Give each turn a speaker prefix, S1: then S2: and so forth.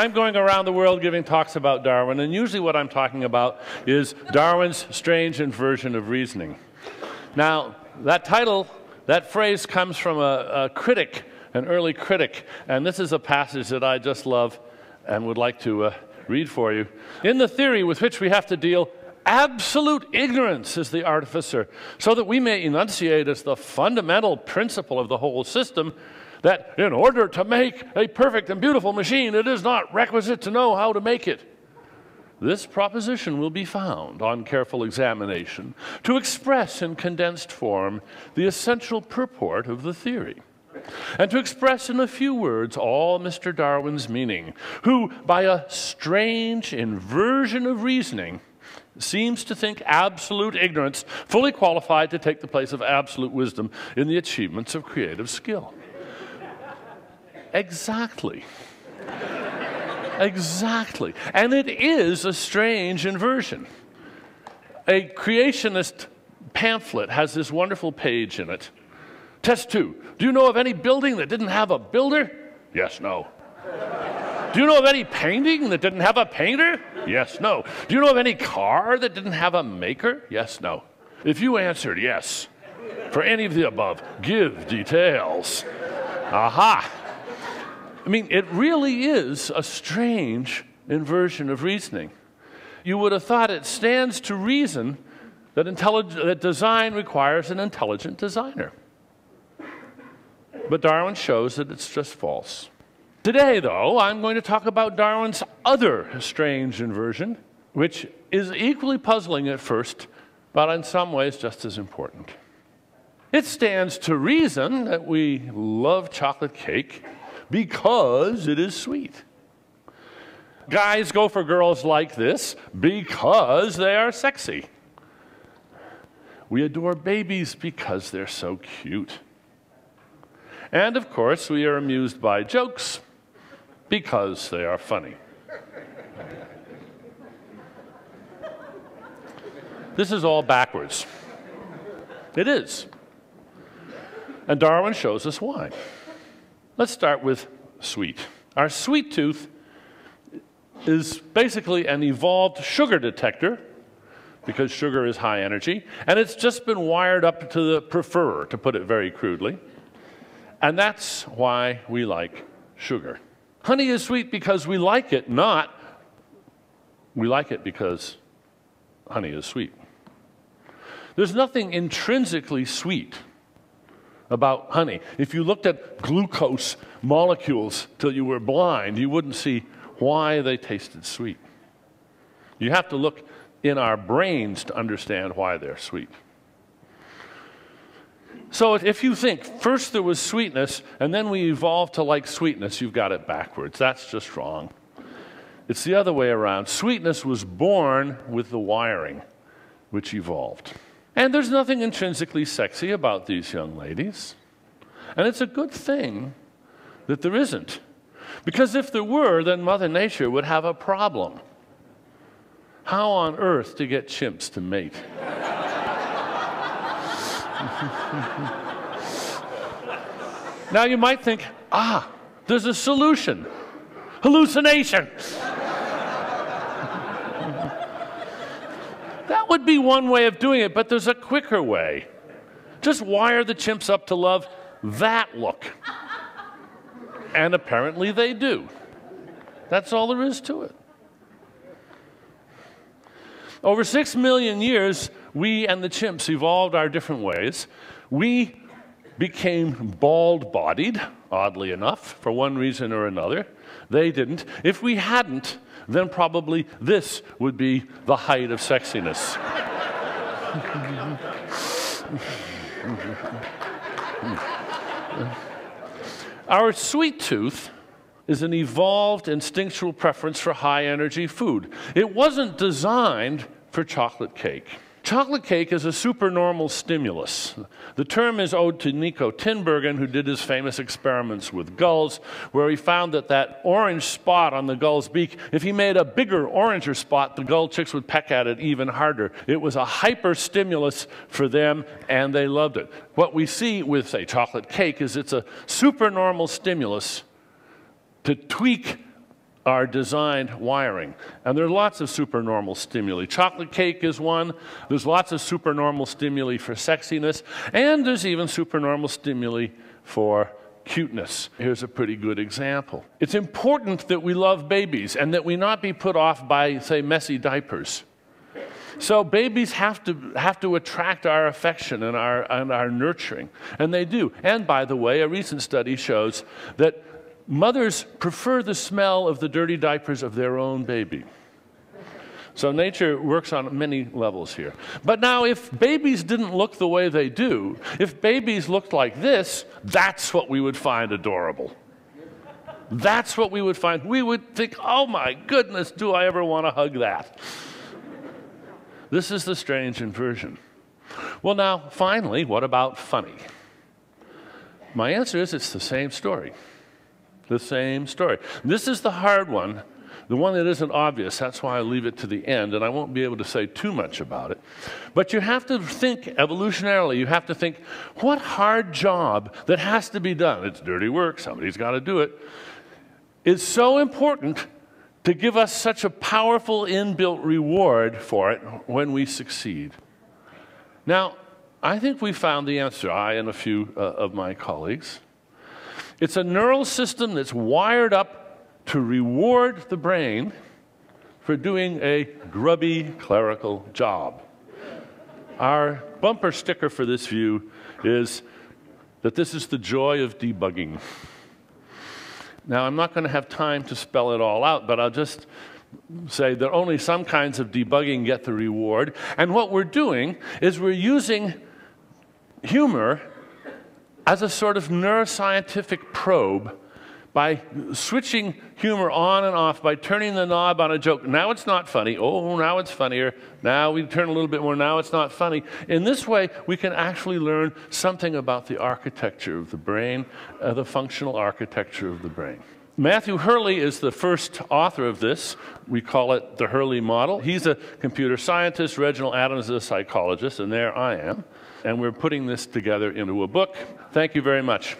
S1: I'm going around the world giving talks about Darwin, and usually what I'm talking about is Darwin's strange inversion of reasoning. Now, that title, that phrase comes from a critic, an early critic, and this is a passage that I just love and would like to read for you. In the theory with which we have to deal, absolute ignorance is the artificer, so that we may enunciate as the fundamental principle of the whole system that in order to make a perfect and beautiful machine, it is not requisite to know how to make it. This proposition will be found, on careful examination, to express in condensed form the essential purport of the theory, and to express in a few words all Mr. Darwin's meaning, who, by a strange inversion of reasoning, seems to think absolute ignorance fully qualified to take the place of absolute wisdom in the achievements of creative skill. Exactly. Exactly. And it is a strange inversion. A creationist pamphlet has this wonderful page in it. Test 2. Do you know of any building that didn't have a builder? Yes, no. Do you know of any painting that didn't have a painter? Yes, no. Do you know of any car that didn't have a maker? Yes, no. If you answered yes for any of the above, give details. Aha! I mean, it really is a strange inversion of reasoning. You would have thought it stands to reason that, that design requires an intelligent designer. But Darwin shows that it's just false. Today, though, I'm going to talk about Darwin's other strange inversion, which is equally puzzling at first, but in some ways just as important. It stands to reason that we love chocolate cake because it is sweet. Guys go for girls like this because they are sexy. We adore babies because they're so cute. And of course, we are amused by jokes because they are funny. This is all backwards. It is. And Darwin shows us why. Let's start with sweet. Our sweet tooth is basically an evolved sugar detector, because sugar is high energy, and it's just been wired up to the preferrer, to put it very crudely. And that's why we like sugar. Honey is sweet because we like it, not we like it because honey is sweet. There's nothing intrinsically sweet about honey. If you looked at glucose molecules till you were blind, you wouldn't see why they tasted sweet. You have to look in our brains to understand why they're sweet. So if you think first there was sweetness and then we evolved to like sweetness, you've got it backwards. That's just wrong. It's the other way around. Sweetness was born with the wiring, which evolved. And there's nothing intrinsically sexy about these young ladies. And it's a good thing that there isn't. Because if there were, then Mother Nature would have a problem. How on earth to get chimps to mate? Now you might think, there's a solution. Hallucination. That would be one way of doing it, but there's a quicker way. Just wire the chimps up to love that look. And apparently they do. That's all there is to it. Over 6 million years, we and the chimps evolved our different ways. We became bald-bodied, oddly enough, for one reason or another. They didn't. If we hadn't, then probably this would be the height of sexiness. Our sweet tooth is an evolved instinctual preference for high-energy food. It wasn't designed for chocolate cake. Chocolate cake is a supernormal stimulus. The term is owed to Nico Tinbergen, who did his famous experiments with gulls, where he found that that orange spot on the gull's beak, if he made a bigger, oranger spot, the gull chicks would peck at it even harder. It was a hyper-stimulus for them, and they loved it. What we see with, say, chocolate cake is it's a supernormal stimulus to tweak our designed wiring. And there are lots of supernormal stimuli. Chocolate cake is one. There's lots of supernormal stimuli for sexiness. And there's even supernormal stimuli for cuteness. Here's a pretty good example. It's important that we love babies and that we not be put off by, say, messy diapers. So babies have to attract our affection and our nurturing, and they do. And by the way, a recent study shows that mothers prefer the smell of the dirty diapers of their own baby. So nature works on many levels here. But now, if babies didn't look the way they do, if babies looked like this, that's what we would find adorable. That's what we would find. We would think, oh my goodness, do I ever want to hug that? This is the strange inversion. Well, now, finally, what about funny? My answer is it's the same story. The same story. This is the hard one, the one that isn't obvious. That's why I leave it to the end, and I won't be able to say too much about it. But you have to think evolutionarily. You have to think, what hard job that has to be done? It's dirty work. Somebody's got to do it. Is so important to give us such a powerful inbuilt reward for it when we succeed. Now, I think we found the answer, I and a few of my colleagues. It's a neural system that's wired up to reward the brain for doing a grubby clerical job. Our bumper sticker for this view is that this is the joy of debugging. Now, I'm not going to have time to spell it all out, but I'll just say that only some kinds of debugging get the reward. And what we're doing is we're using humor as a sort of neuroscientific probe by switching humor on and off, by turning the knob on a joke. Now it's not funny. Oh, now it's funnier. Now we turn a little bit more. Now it's not funny. In this way, we can actually learn something about the architecture of the brain, the functional architecture of the brain. Matthew Hurley is the first author of this. We call it the Hurley model. He's a computer scientist. Reginald Adams is a psychologist, and there I am. And we're putting this together into a book. Thank you very much.